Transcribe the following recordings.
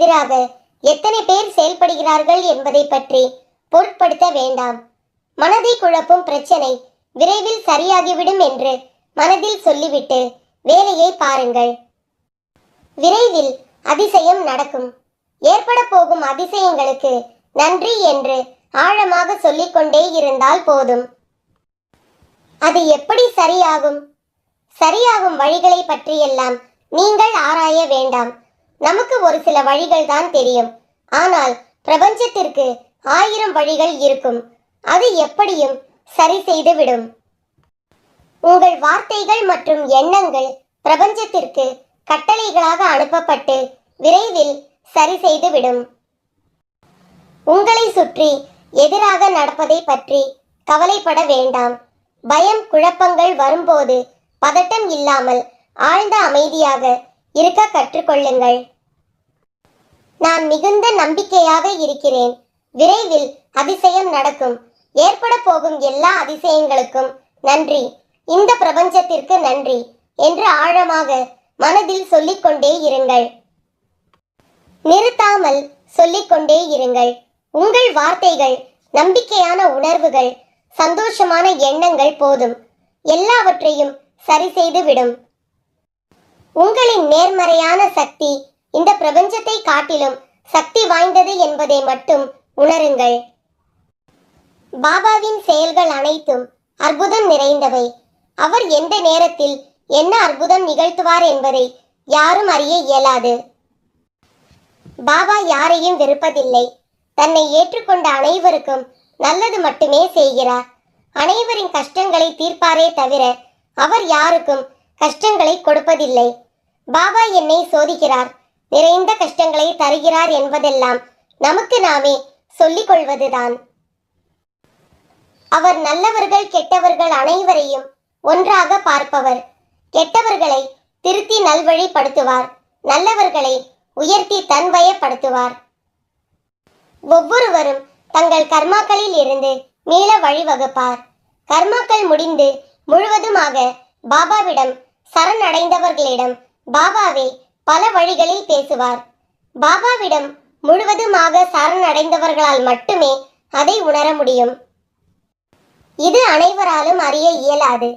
எதிராக எத்தனை பேர் செயல்படுகிறார்கள் என்பதை பற்றி பொருட்படுத்த வேண்டாம். மனதை குழப்பும் பிரச்சனை விரைவில் சரியாகிவிடும் என்று மனதில் சொல்லிவிட்டு வேலையை பாருங்கள். விரைவில் அதிசயம் நடக்கும். ஏற்பட போகும் அதிசயங்களுக்கு நன்றி என்று ஆழமாக சொல்லிக்கொண்டே இருந்தால் போதும். அது எப்படி சரியாகும்? சரியாகும் வழிகளை பற்றியெல்லாம் நீங்கள் ஆராய வேண்டாம். நமக்கு ஒரு சில வழிகள் தான் தெரியும். ஆனால் பிரபஞ்சத்திற்கு 1000 வழிகள் இருக்கும். அது எப்படியும் சரி செய்து விடும். உங்கள் வார்த்தைகள் மற்றும் எண்ணங்கள் பிரபஞ்சத்திற்கு கட்டளைகளாக அனுப்பப்பட்டு விரைவில் சரி செய்து விடும். உங்களை சுற்றி எதிராக நடப்பதை பற்றி கவலைப்பட வேண்டாம். பயம், குழப்பங்கள் வரும்போது பதட்டம் இல்லாமல் ஆழ்ந்த அமைதியாக இருக்க கற்றுக்கொள்ளுங்கள். நான் மிகுந்த நம்பிக்கையாக இருக்கிறேன். விரைவில் அதிசயம் நடக்கும். ஏற்பட போகும் எல்லா அதிசயங்களுக்கும் நன்றி, இந்த பிரபஞ்சத்திற்கு நன்றி என்று ஆழமாக மனதில் சொல்லிக்கொண்டே இருங்கள். நிறுத்தாமல் சொல்லிக்கொண்டே இருங்கள். உங்கள் வார்த்தைகள், நம்பிக்கையான உணர்வுகள், சந்தோஷமான எண்ணங்கள் போதும். எல்லாவற்றையும் சரி செய்து விடும். உங்களின் நேர்மறையான சக்தி இந்த பிரபஞ்சத்தை காட்டிலும் சக்தி வாய்ந்தது என்பதை மட்டும் உணருங்கள். பாபாவின் செயல்கள் அனைத்தும் அற்புதம் நிறைந்தவை. அவர் எந்த நேரத்தில் என்ன அற்புதம் நிகழ்த்துவார் என்பதை யாரும் அறிய இயலாது. பாபா யாரையும் வெறுப்பதில்லை. தன்னை ஏற்றுக்கொண்ட அனைவருக்கும் நல்லது மட்டுமே செய்கிறார். அனைவரின் கஷ்டங்களை தீர்ப்பாரே தவிர அவர் யாருக்கும் கஷ்டங்களை கொடுப்பதில்லை. பாபா என்னை சோதிக்கிறார், நிறைந்த கஷ்டங்களை தருகிறார் என்பதெல்லாம் நமக்கு நாமே சொல்லிக் கொள்வதுதான். அவர் நல்லவர்கள் கெட்டவர்கள் அனைவரையும் ஒன்றாக பார்ப்பவர். கெட்டவர்களை திருத்தி நல்வழிப்படுத்துவார், நல்லவர்களை உயர்த்தி தன்வயப்படுத்துவார். ஒவ்வொருவரும் தங்கள் கர்மாக்களில் இருந்து மீள வழிவகுப்பார். கர்மாக்கள் முடிந்து முழுவதுமாக பாபாவிடம் சரணடைந்தவர்களிடம் பாபாவே பல வழிகளில் பேசுவார். பாபாவிடம் முழுவதுமாக சரணடைந்தவர்களால் மட்டுமே அதை உணர முடியும். இது அனைவராலும் அறிய இயலாது.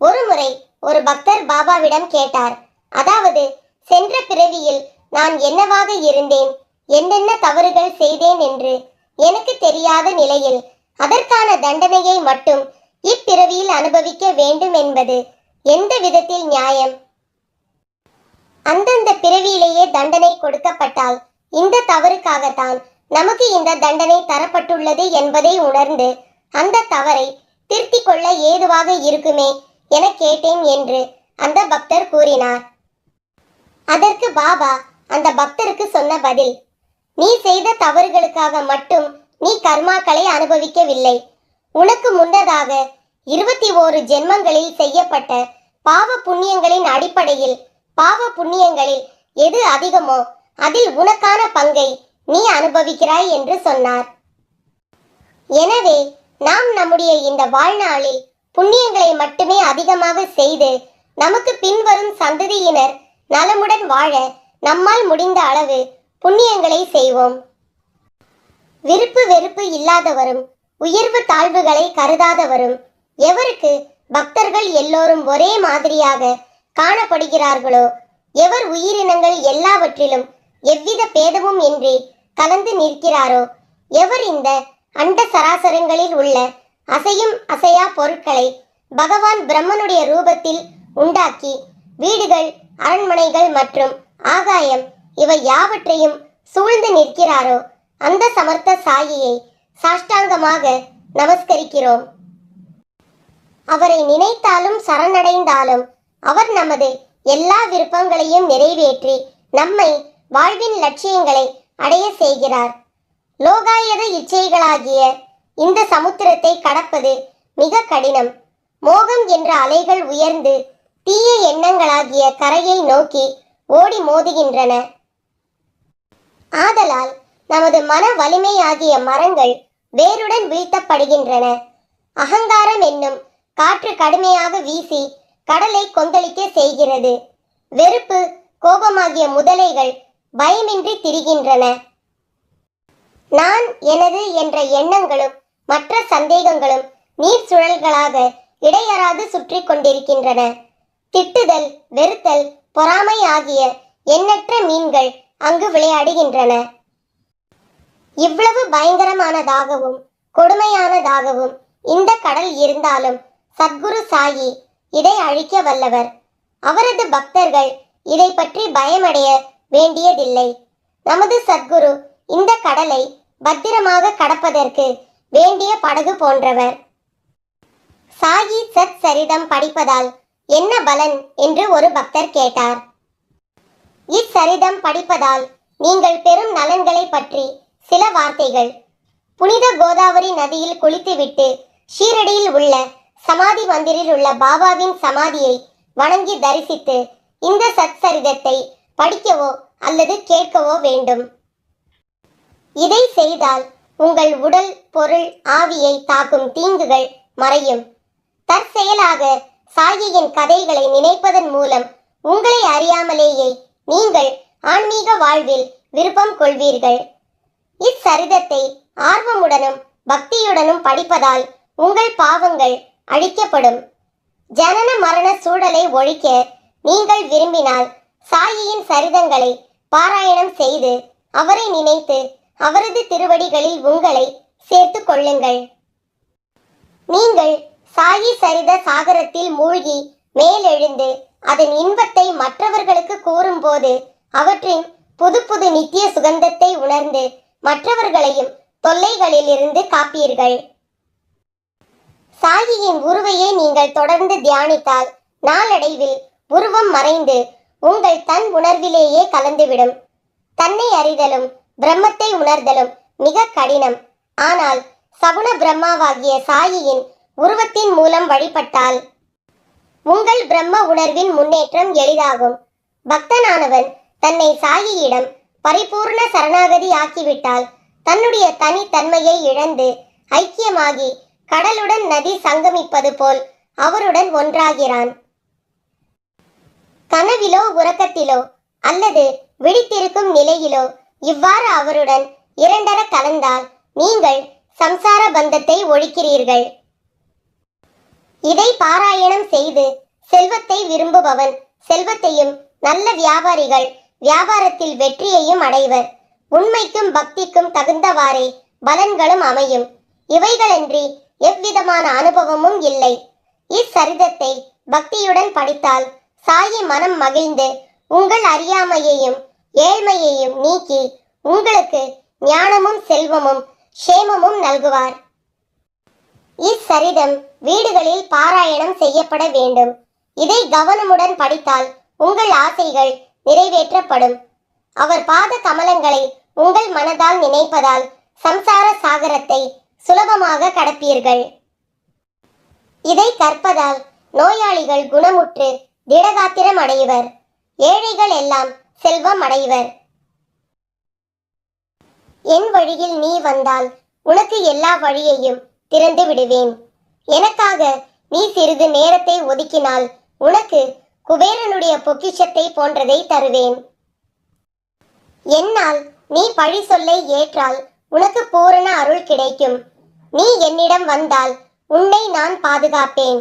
ஒருமுறை ஒரு பக்தர் பாபாவிடம் கேட்டார், அதாவது சென்ற பிறவியில் நான் என்னவாக இருந்தேன், என்னென்ன தவறுகள் செய்தேன் என்று எனக்கு தெரியாத நிலையில் அதற்கான தண்டனையை மட்டும் இப்பிறவியில் அனுபவிக்க வேண்டும் என்பது எந்த விதத்தில் நியாயம்? அந்தந்த பிறவியிலேயே தண்டனை கொடுக்கப்பட்டால் இந்த தவறுக்காகத்தான் நமக்கு இந்த தண்டனை தரப்பட்டுள்ளது என்பதை உணர்ந்து அந்த தவறை திருத்திக் கொள்ள ஏதுவாக இருக்குமே என கேட்டேன் என்று அந்த பக்தர் கூறினார். அதற்கு பாபா அந்த பக்தருக்கு சொன்ன பதில், நீ செய்த தவறுகளுக்காக மட்டும் நீ கர்மாக்களை அனுபவிக்கவில்லை. உனக்கு முன்னதாக 21 ஜென்மங்களில் செய்யப்பட்ட பாவ புண்ணியங்களின் அடிப்படையில் பாவ புண்ணியங்களில் எது அதிகமோ அதில் உனக்கான பங்கை நீ அனுபவிக்கிறாய் என்று சொன்னார். எனவே நாம் நம்முடைய இந்த வாழ்நாளில் புண்ணியங்களை மட்டுமே அதிகமாக செய்து நமக்கு பின்வரும் சந்ததியினர் நலமுடன் வாழ நம்மால் முடிந்த அளவு புண்ணியங்களை செய்வோம். விருப்பு வெறுப்பு இல்லாதவரும் உயர்வு தாழ்வுகளை கருதாதவரும், எவருக்கு பக்தர்கள் எல்லோரும் ஒரே மாதிரியாக காணப்படுகிறார்களோ, எவர் உயிரினங்கள் எல்லாவற்றிலும் எவ்வித பேதமும் இன்றி கலந்து நிற்கிறாரோ, எவர் இந்த அண்ட சராசரங்களில் உள்ள அசையும் அசையா பொருட்களை பகவான் பிரம்மனுடைய ரூபத்தில் உண்டாக்கி வீடுகள், அரண்மனைகள் மற்றும் ஆகாயம் இவை யாவற்றையும் சூழ்ந்து நிற்கிறாரோ, அந்த சமர்த்த சாயியை சாஷ்டாங்கமாக நமஸ்கரிக்கிறோம். அவரை நினைத்தாலும் சரணடைந்தாலும் அவர் நமது எல்லா விருப்பங்களையும் நிறைவேற்றி நம்மை வாழ்வின் லட்சியங்களை அடைய செய்கிறார். லோகாயத இச்சைகளாகிய இந்த சமுத்திரத்தை கடப்பது மிக கடினம். மோகம் என்ற அலைகள் உயர்ந்து தீய எண்ணங்களாகிய கரையை நோக்கி ஓடி மோதுகின்றன. ஆதலால் நமது மன வலிமையாகிய மரங்கள் வேருடன் வீழ்த்தப்படுகின்றன. அகங்காரம் என்னும் காற்று கடுமையாக வீசி கடலை கொந்தளிக்க செய்கிறது. வெறுப்பு, கோபமாகிய முதலைகள் பயமின்றி திரிகின்றன. நான் எனது என்ற எண்ணங்களும் மற்ற சந்தேகங்களும் நீர் சுழல்களாக இடையறாது சுற்றி கொண்டிருக்கின்றன. திட்டுதல், வெறுத்தல், பொறாமை ஆகிய எண்ணற்ற மீன்கள் அங்கு விளையாடுகின்றன. இவ்வளவு பயங்கரமானதாகவும் கொடுமையானதாகவும் இந்த கடல் இருந்தாலும் சத்குரு சாயி இதை அழிக்க வல்லவர். அவரது பக்தர்கள் இதை பற்றி பயமடைய வேண்டியதில்லை. நமது சத்குரு இந்த கடலை பத்திரமாக கடப்பதற்கு வேண்டிய படகு போன்றவர். சாயி சத் சரிதம் படிப்பதால் என்ன பலன் என்று ஒரு பக்தர் கேட்டார். இச்சரிதம் படிப்பதால் நீங்கள் பெறும் நலன்களை பற்றி சில வார்த்தைகள். புனித கோதாவரி நதியில் குளித்துவிட்டு ஷீரடியில் உள்ள சமாதி மந்திரில் உள்ள பாபாவின் சமாதியை வணங்கி தரிசித்து இந்த சத்சரிதத்தை படிக்கவோ அல்லது கேட்கவோ வேண்டும். இதை செய்தால் உங்கள் உடல், பொருள், ஆவியை தாக்கும் தீங்குகள் மறையும். தற்செயலாக சாயியின் கதைகளை நினைப்பதன் மூலம் உங்களை அறியாமலேயே நீங்கள் ஆன்மீக வாழ்வில் விருப்பம் கொள்வீர்கள். இச்சரிதத்தை ஆர்வமுடனும் பக்தியுடனும் படிப்பதால் உங்கள் பாவங்கள் அழிக்கப்படும். ஜனன மரண சூழலை ஒழிக்க நீங்கள் விரும்பினால் சாயியின் சரிதங்களை பாராயணம் செய்து அவரை நினைத்து அவரது திருவடிகளில் உங்களை சேர்த்து கொள்ளுங்கள். நீங்கள் சாயி சரித சாகரத்தில் மூழ்கி மேலெழுந்து அதன் இன்பத்தை மற்றவர்களுக்கு கூறும்போது அவற்றின் புது புது நித்திய சுகந்தத்தை உணர்ந்து மற்றவர்களையும் தொல்லைகளிலிருந்து காப்பீர்கள். சாயியின் உருவையை நீங்கள் தொடர்ந்து தியானித்தால் நாளடைவில் உருவம் மறைந்து உங்கள் தன் உணர்விலேயே கலந்துவிடும். தன்னை அறிதலும் பிரம்மத்தை உணர்தலும் மிக கடினம். ஆனால் சகுண பிரம்மாவாகிய சாயியின் உருவத்தின் மூலம் வழிபட்டால் உங்கள் பிரம்ம உணர்வின் முன்னேற்றம் எளிதாகும். பக்தனானவன் தன்னை சாயியிடம் பரிபூர்ண சரணாகதி ஆக்கிவிட்டால் தன்னுடைய தனித்தன்மையை இழந்து ஐக்கியமாகி கடலுடன் நதி சங்கமிப்பது போல் அவருடன் ஒன்றாகிறான். கனவிலோ உறக்கத்திலோ அல்லது விழித்திருக்கும் நிலையிலோ இவ்வாறு அவருடன் இரண்டர கலந்தால் நீங்கள் சம்சார பந்தத்தை ஒழிக்கிறீர்கள். இதை பாராயணம் செய்து செல்வத்தை விரும்புபவன் செல்வத்தையும், நல்ல வியாபாரிகள் வியாபாரத்தில் வெற்றியையும் அடைவர். உண்மைக்கும் பக்திக்கும் தகுந்தவாறே பலன்களும் அமையும். இவைகளன்றி எவ்விதமான அனுபவமும் இல்லை. இச்சரிதத்தை பக்தியுடன் படித்தால் சாயி மனம் மகிழ்ந்து உங்கள் அறியாமையையும் ஏழ்மையையும் நீக்கி உங்களுக்கு ஞானமும் செல்வமும் க்ஷேமமும் நல்குவார். இச்சரிதம் வீடுகளில் பாராயணம் செய்யப்பட வேண்டும். இதை கவனமுடன் படித்தால் உங்கள் ஆசைகள் நிறைவேற்றப்படும். அவர் பாத கமலங்களை உங்கள் மனதால் நினைப்பதால் சம்சார சாகரத்தை சுலபமாக கடப்பீர்கள். இதை கற்பதால் நோயாளிகள் குணமுற்று திடகாத்திரம் அடைவர். ஏழைகள் எல்லாம் செல்வம் அடைவர். என் வழியில் நீ வந்தால் உனக்கு எல்லா வழியையும் திறந்து விடுவேன். எனக்காக நீ சிறிது நேரத்தை ஒதுக்கினால் உனக்கு குபேரனுடைய பொக்கிஷத்தை போன்றதை தருவேன். என்னால் நீ பழி சொல்லை ஏற்றால் உனக்கு பூரண அருள் கிடைக்கும். நீ என்னிடம் வந்தால் உன்னை நான் பாதுகாப்பேன்.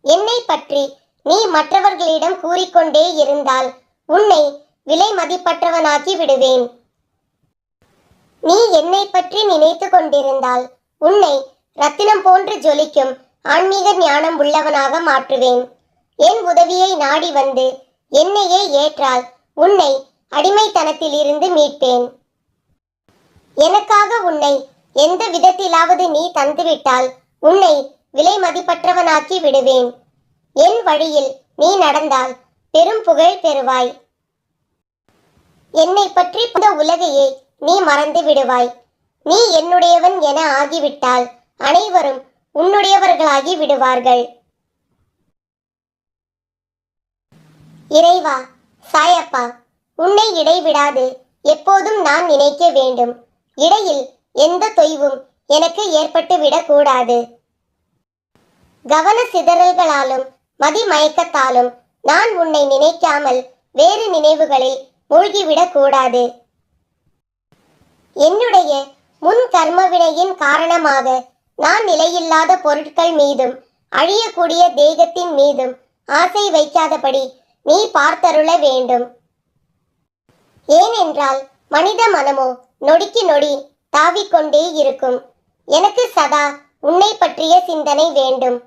என்னை பற்றி நீ மற்றவர்களிடம் கூறிக்கொண்டே இருந்தால் உன்னை விலை மதிப்பற்றவனாக்கி விடுவேன். நீ என்னை பற்றி நினைத்து கொண்டிருந்தால் உன்னை ரத்தினம் போன்று ஜொலிக்கும் ஆன்மீக ஞானம் உள்ளவனாக மாற்றுவேன். என் உதவியை நாடி வந்து என்னையே ஏற்றால் உன்னை அடிமைத்தனத்தில் இருந்து மீட்பேன். எனக்காக உன்னை எந்த விதத்திலாவது நீ தந்துவிட்டால் உன்னை விலை மதிப்பற்றவனாக்கி விடுவேன். என் வழியில் நீ நடந்தால் பெரும் புகழ் பெறுவாய். என்னை பற்றி இந்த உலகையே நீ மறந்து விடுவாய். நீ என்னுடையவன் என ஆகிவிட்டால் அனைவரும் உன்னுடையவர்களாகி விடுவார்கள். இறைவா, சாயப்பா, உன்னை இடைவிடாது எப்போதும் நான் நினைக்க வேண்டும். இடையில் எந்த தொய்வும் எனக்கு ஏற்பட்டு விடக்கூடாது. கவன சிதறல்களாலும் மதிமயக்கத்தாலும் நான் உன்னை நினைக்காமல் வேறு நினைவுகளில் மூழ்கிவிடக் கூடாது. என்னுடைய முன் கர்மவினையின் காரணமாக நான் நிலையில்லாத பொருட்கள் மீதும் அழியக்கூடிய தேகத்தின் மீதும் ஆசை வைக்காதபடி நீ பார்த்தருள வேண்டும். ஏனென்றால் மனித மனமோ நொடிக்கு நொடி தாவிக்கொண்டே இருக்கும். எனக்கு சதா உன்னை பற்றிய சிந்தனை வேண்டும்.